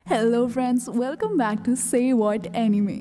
Hello friends, welcome back to say what anime.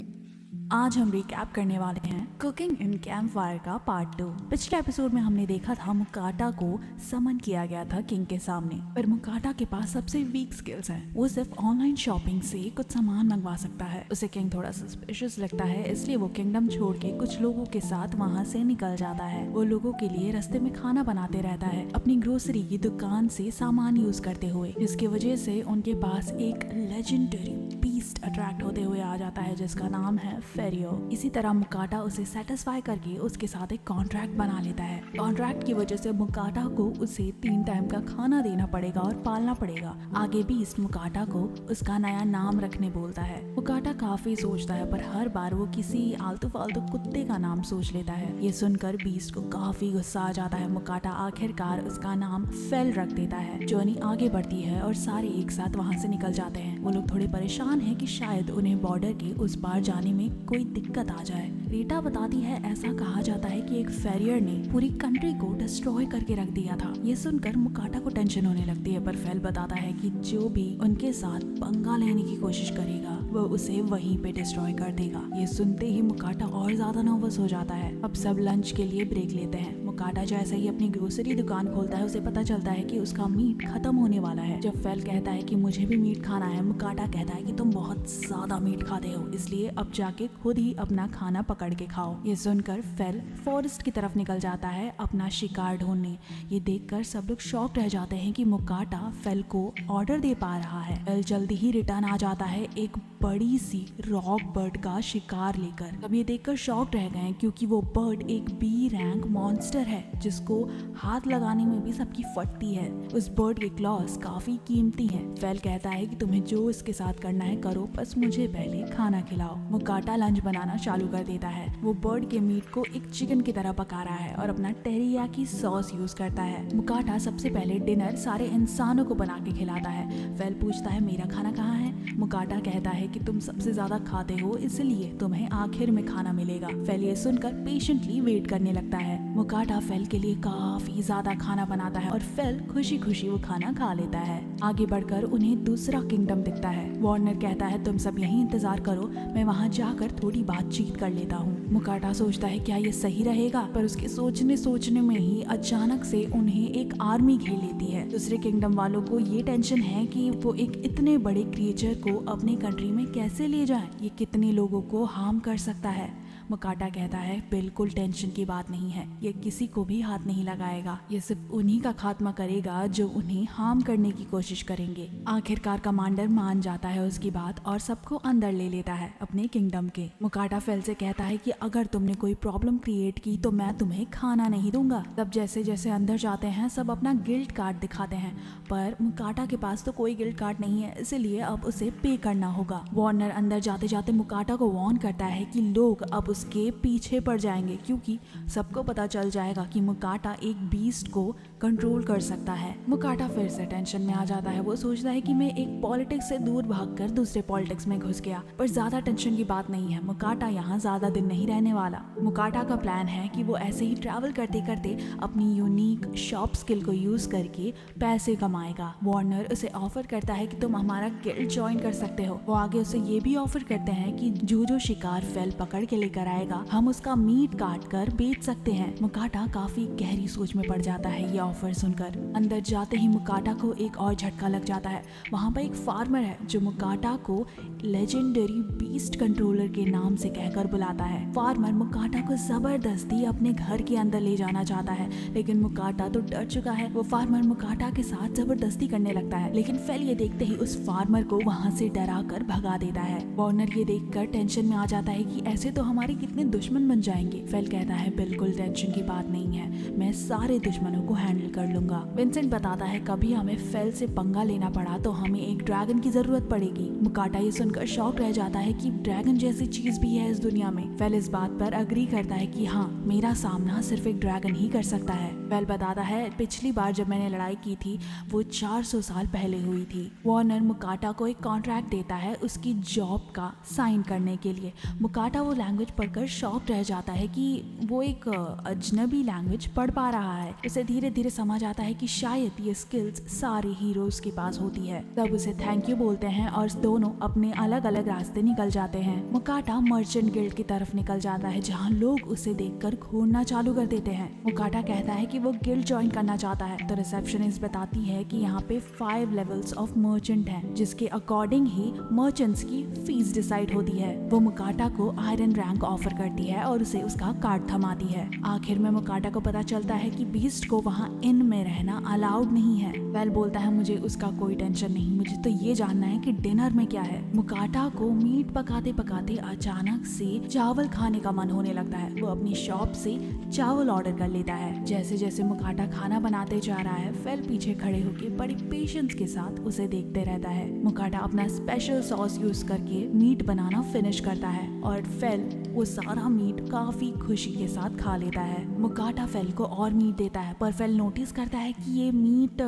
आज हम recap करने वाले हैं कुकिंग इन कैंप फायर का पार्ट 2। पिछले एपिसोड में हमने देखा था मुकाटा को समन किया गया था किंग के सामने, पर मुकाटा के पास सबसे वीक स्किल्स हैं। वो सिर्फ ऑनलाइन शॉपिंग से कुछ सामान मंगवा सकता है। उसे किंग थोड़ा सस्पिशियस लगता है, इसलिए वो किंगडम छोड़ के कुछ लोगों के साथ वहाँ से निकल जाता है। वो लोगों के लिए रास्ते में खाना बनाते रहता है, अपनी ग्रोसरी की दुकान से सामान यूज करते हुए, जिसकी वजह से उनके पास एक लेजेंडरी बीस्ट अट्रैक्ट होते हुए आ जाता है जिसका नाम है फेरियो। इसी तरह मुकाटा उसे सेटिस्फाई करके उसके साथ एक कॉन्ट्रैक्ट बना लेता है। कॉन्ट्रैक्ट की वजह से मुकाटा को उसे 3 टाइम का खाना देना पड़ेगा और पालना पड़ेगा। आगे बीस्ट मुकाटा को उसका नया नाम रखने बोलता है। मुकाटा काफी सोचता है, पर हर बार वो किसी आलतू फालतू कुत्ते का नाम सोच लेता है। ये सुनकर बीस्ट को काफी गुस्सा आ जाता है। मुकाटा आखिरकार उसका नाम फेल रख देता है। जर्नी आगे बढ़ती है और सारे एक साथ वहाँ से निकल जाते हैं। वो लोग थोड़े परेशान हैं कि शायद उन्हें बॉर्डर के उस पार जाने में कोई दिक्कत आ जाए। रीटा बताती है ऐसा कहा जाता है कि एक फेरियर ने पूरी कंट्री को डिस्ट्रॉय करके रख दिया था। ये सुनकर मुकाटा को टेंशन होने लगती है, पर फेल बताता है कि जो भी उनके साथ पंगा लेने की कोशिश करेगा वो उसे वहीं पे डिस्ट्रॉय कर देगा। ये सुनते ही मुकाटा और ज्यादा नर्वस हो जाता है। अब सब लंच के लिए ब्रेक लेते हैं। मुकाटा जैसे ही अपनी ग्रोसरी दुकान खोलता है, उसे पता चलता है कि उसका मीट खत्म होने वाला है। जब फेल कहता है कि मुझे भी मीट खाना है, मुकाटा कहता है कि तुम बहुत ज्यादा मीट खाते हो, इसलिए अब जाके खुद ही अपना खाना पकड़ के खाओ। ये सुनकर फेल फॉरेस्ट की तरफ निकल जाता है अपना शिकार ढूंढने। ये देखकर सब लोग शॉक रह जाते हैं कि मुकाटा फेल को ऑर्डर दे पा रहा है। फेल जल्दी ही रिटर्न आ जाता है एक बड़ी सी रॉक बर्ड का शिकार लेकर। अब ये देखकर शॉक रह गए क्योंकि वो बर्ड एक बी रैंक मॉन्स्टर है जिसको हाथ लगाने में भी सबकी फटती है। उस बर्ड के क्लॉस काफी कीमती हैं। फेल कहता है कि तुम्हें जो इसके साथ करना है करो, बस मुझे पहले खाना खिलाओ। मुकाटा लंच बनाना चालू कर देता है। वो बर्ड के मीट को एक चिकन की तरह पका रहा है और अपना टेरियाकी सॉस यूज करता है। मुकाटा सबसे पहले डिनर सारे इंसानों को बना के खिलाता है। फेल पूछता है मेरा खाना कहाँ है। मुकाटा कहता है कि तुम सबसे ज्यादा खाते हो, इसलिए तुम्हें आखिर में खाना मिलेगा। फेल ये सुनकर पेशेंटली वेट करने लगता है। मुकाटा फेल के लिए काफी ज्यादा खाना बनाता है और फेल खुशी खुशी वो खाना खा लेता है। आगे बढ़कर उन्हें दूसरा किंगडम दिखता है। वार्नर कहता है तुम सब यहीं इंतजार करो, मैं वहाँ जाकर थोड़ी बातचीत कर लेता हूँ। मुकाटा सोचता है क्या ये सही रहेगा, पर उसके सोचने में ही अचानक से उन्हें एक आर्मी घेर लेती है। दूसरे किंगडम वालों को ये टेंशन है कि वो एक इतने बड़े क्रिएचर को अपने कंट्री में कैसे ले जाएं, ये कितने लोगों को हार्म कर सकता है। मुकाटा कहता है बिल्कुल टेंशन की बात नहीं है, ये किसी को भी हाथ नहीं लगाएगा, ये सिर्फ उन्हीं का खात्मा करेगा जो उन्हें हार्म करने की कोशिश करेंगे। आखिरकार कमांडर मान जाता है उसकी बात और सबको अंदर ले लेता है अपने किंगडम के। मुकाटा फेल से कहता है कि अगर तुमने कोई प्रॉब्लम क्रिएट की तो मैं तुम्हें खाना नहीं दूंगा। तब जैसे जैसे अंदर जाते हैं सब अपना गिल्ट कार्ड दिखाते हैं, पर मुकाटा के पास तो कोई गिल्ट कार्ड नहीं है, इसलिए अब उसे पे करना होगा। वार्नर अंदर जाते जाते मुकाटा को वार्न करता है कि लोग अब उसके पीछे पड़ जाएंगे क्योंकि सबको पता चल जाएगा कि मुकाटा एक बीस्ट को कंट्रोल कर सकता है। मुकाटा फिर से टेंशन में आ जाता है। वो सोचता है कि मैं एक पॉलिटिक्स से दूर भागकर दूसरे पॉलिटिक्स में घुस गया, पर ज्यादा टेंशन की बात नहीं है। मुकाटा यहाँ ज्यादा दिन नहीं रहने वाला। मुकाटा का प्लान है कि वो ऐसे ही ट्रैवल करते करते अपनी यूनिक शॉप स्किल को यूज करके पैसे कमाएगा। वार्नर उसे ऑफर करता है कि तुम हमारा गिल्ड ज्वाइन कर सकते हो। वो आगे उसे ये भी ऑफर करते हैं कि जो शिकार फेल पकड़ के लेकर आएगा हम उसका मीट काट कर बेच सकते हैं। मुकाटा काफी गहरी सोच में पड़ जाता है ये ऑफर सुनकर। अंदर जाते ही मुकाटा को एक और झटका लग जाता है। वहाँ पर एक फार्मर है जो मुकाटा को लेजेंडरी बीस्ट कंट्रोलर के नाम से कहकर बुलाता है। फार्मर मुकाटा को जबरदस्ती अपने घर के अंदर ले जाना चाहता है, लेकिन मुकाटा तो डर चुका है। वो फार्मर मुकाटा के साथ जबरदस्ती करने लगता है, लेकिन फेल ये देखते ही उस फार्मर को वहाँ से डरा कर भगा देता है। वार्नर ये देखकर टेंशन में आ जाता है कि ऐसे तो हमारे कितने दुश्मन बन जाएंगे। फेल कहता है बिल्कुल टेंशन की बात नहीं है, मैं सारे दुश्मनों को हैंडल कर लूंगा। विंसेंट बताता है कभी हमें फेल से पंगा लेना पड़ा तो हमें एक ड्रैगन की जरूरत पड़ेगी। मुकाटा ये सुनकर शॉक रह जाता है कि ड्रैगन जैसी चीज भी है इस दुनिया में। फेल इस बात पर अग्री करता है कि हाँ, मेरा सामना सिर्फ एक ड्रैगन ही कर सकता है। फेल बताता है पिछली बार जब मैंने लड़ाई की थी वो 400 साल पहले हुई थी। वार्नर मुकाटा को एक कॉन्ट्रैक्ट देता है उसकी जॉब का साइन करने के लिए। मुकाटा वो लैंग्वेज पढ़कर शॉक रह जाता है कि वो एक अजनबी लैंग्वेज पढ़ पा रहा है। उसे धीरे धीरे समझ आता है कि शायद ये स्किल्स सारे हीरोज के पास होती है। तब उसे थैंक यू बोलते हैं और दोनों अपने अलग अलग रास्ते निकल जाते हैं। मुकाटा मर्चेंट गिल्ड की तरफ निकल जाता है जहाँ लोग उसे देखकर घूरना चालू कर देते हैं। मुकाटा कहता है कि वो गिल्ड ज्वाइन करना चाहता है तो रिसेप्शनिस्ट बताती है कि यहाँ पे 5 लेवल्स ऑफ मर्चेंट हैं जिसके अकॉर्डिंग ही मर्चेंट्स की फीस डिसाइड होती है। वो मुकाटा को आयरन रैंक ऑफर करती है और उसे उसका कार्ड थमाती है। आखिर में मुकाटा को पता चलता है कि बीस्ट को वहाँ इन में रहना अलाउड नहीं है। वेल बोलता है मुझे उसका कोई टेंशन नहीं, मुझे तो ये जानना है कि डिनर में क्या है। मुकाटा को मीट पकाते पकाते अचानक से चावल खाने का मन होने लगता है। वो अपनी शॉप से चावल ऑर्डर कर लेता है। जैसे जैसे मुकाटा खाना बनाते जा रहा है फेल पीछे खड़े होकर बड़े पेशेंस के साथ उसे देखते रहता है। मुकाटा अपना स्पेशल सॉस यूज करके मीट बनाना फिनिश करता है और फेल वो सारा मीट काफी खुशी के साथ खा लेता है। मुकाटा फेल को और मीट देता है पर फेल नोटिस करता है कि ये मीट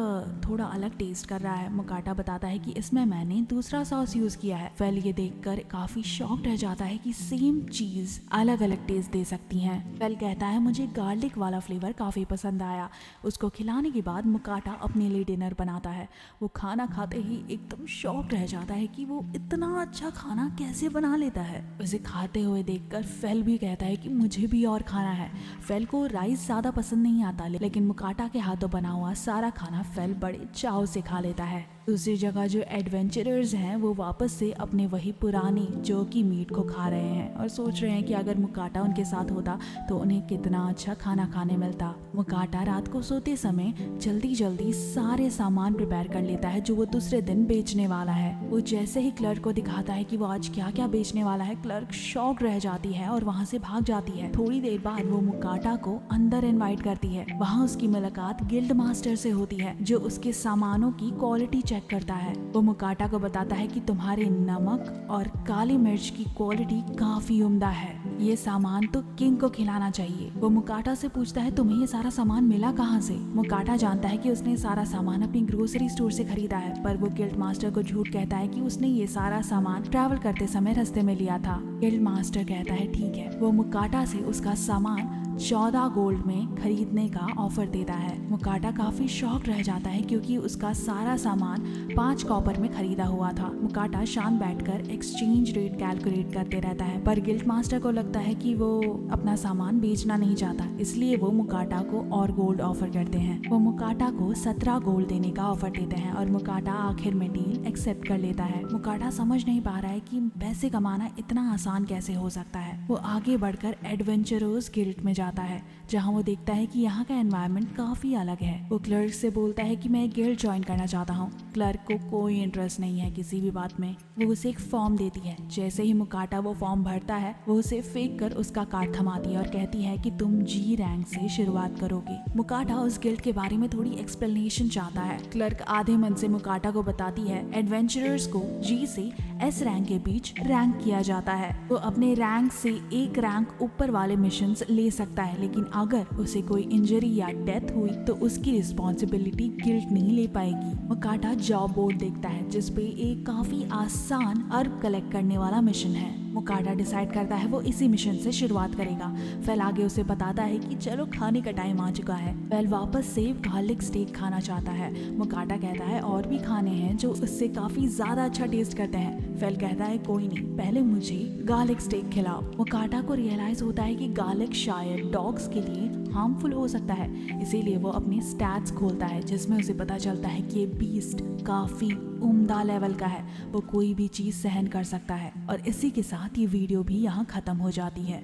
थोड़ा अलग टेस्ट कर रहा है। मुकाटा बताता है कि इसमें मैंने दूसरा सॉस यूज किया है। फेल ये देखकर काफी शॉक्ड रह जाता है कि सेम चीज अलग अलग टेस्ट दे सकती है। फेल कहता है मुझे गार्लिक वाला फ्लेवर काफी पसंद आया। उसको खिलाने के बाद मुकाटा अपने लिए डिनर बनाता है। वो खाना खाते ही एकदम शॉक्ड रह जाता है कि वो इतना अच्छा खाना कैसे बना लेता है। उसे खाते हुए देखकर फेल भी कहता है कि मुझे भी और खाना है। फेल को राइस ज्यादा पसंद नहीं आता लेकिन मुकाटा के हाथों बना हुआ सारा खाना फेल बड़े चाव से खा लेता है। दूसरी जगह जो एडवेंचरर्स हैं वो वापस से अपने वही पुरानी जो की मीट को खा रहे हैं और सोच रहे हैं कि अगर मुकाटा उनके साथ होता तो उन्हें कितना अच्छा खाना खाने मिलता। मुकाटा रात को सोते समय जल्दी जल्दी सारे सामान प्रिपेयर कर लेता है जो वो दूसरे दिन बेचने वाला है। वो जैसे ही क्लर्क को दिखाता है कि वो आज क्या क्या बेचने वाला है, क्लर्क शॉक रह जाती है और वहाँ से भाग जाती है। थोड़ी देर बाद वो मुकाटा को अंदर इनवाइट करती है। वहाँ उसकी मुलाकात गिल्ड मास्टर से होती है जो उसके सामानों की क्वालिटी चेक करता है। वो मुकाटा को बताता है कि तुम्हारे नमक और काली मिर्च की क्वालिटी काफी उम्दा है, ये सामान तो किंग को खिलाना चाहिए। वो मुकाटा से पूछता है तुम्हें ये सारा सामान मिला कहाँ से। मुकाटा जानता है कि उसने सारा सामान अपनी ग्रोसरी स्टोर से खरीदा है पर वो गिल्ड मास्टर को झूठ कहता है कि उसने ये सारा सामान ट्रैवल करते समय रास्ते में लिया था। गिल्ड मास्टर कहता है ठीक है। वो मुकाटा से उसका सामान 14 गोल्ड में खरीदने का ऑफर देता है। मुकाटा काफी शॉक रह जाता है क्योंकि उसका सारा सामान 5 कॉपर में खरीदा हुआ था। मुकाटा शांत बैठकर एक्सचेंज रेट कैलकुलेट करते रहता है पर गिल्ड मास्टर को लगता है कि वो अपना सामान बेचना नहीं चाहता, इसलिए वो मुकाटा को और गोल्ड ऑफर करते हैं। वो मुकाटा को 17 गोल्ड देने का ऑफर देते हैं और मुकाटा आखिर में डील एक्सेप्ट कर लेता है। मुकाटा समझ नहीं पा रहा है कि पैसे कमाना इतना आसान कैसे हो सकता है। वो आगे बढ़कर एडवेंचरर्स गिल्ड में जाता है जहाँ वो देखता है कि यहाँ का एनवायरनमेंट काफी अलग है। वो क्लर्क से बोलता है कि मैं गिल्ड ज्वाइन करना चाहता हूँ। क्लर्क को कोई इंटरेस्ट नहीं है किसी भी बात में। वो उसे एक फॉर्म देती है। जैसे ही मुकाटा वो फॉर्म भरता है वो उसे फेंक कर उसका कार्ड थमाती है और कहती है कि तुम जी रैंक से शुरुआत करोगे। मुकाटा उस गिल्ड के बारे में थोड़ी एक्सप्लेनेशन चाहता है। क्लर्क आधे मन से मुकाटा को बताती है एडवेंचरर्स को जी से एस रैंक के बीच रैंक किया जाता है। वो अपने रैंक से एक रैंक ऊपर वाले मिशंस ले सकता है लेकिन अगर उसे कोई इंजरी या डेथ हुई तो उसकी रिस्पॉन्सिबिलिटी गिल्ड नहीं ले पाएगी। मुकाटा जॉब बोर्ड देखता है जिसपे एक काफी आसान अर्ब कलेक्ट करने वाला मिशन है। मुकाटा डिसाइड करता है वो इसी मिशन से शुरुआत करेगा। फेल आगे उसे बताता है कि चलो खाने का टाइम आ चुका है। फेल वापस से गार्लिक स्टेक खाना चाहता है। मुकाटा कहता है और भी खाने हैं जो उससे काफी ज्यादा अच्छा टेस्ट करते हैं। फेल कहता है कोई नहीं, पहले मुझे गार्लिक स्टेक खिलाओ। मुकाटा को रियलाइज होता है कि गार्लिक शायद डॉग्स के लिए हार्मफुल हो सकता है, इसीलिए वो अपने स्टैट्स खोलता है जिसमें उसे पता चलता है कि ये बीस्ट काफी उम्दा लेवल का है, वो कोई भी चीज सहन कर सकता है। और इसी के साथ ये वीडियो भी यहाँ खत्म हो जाती है।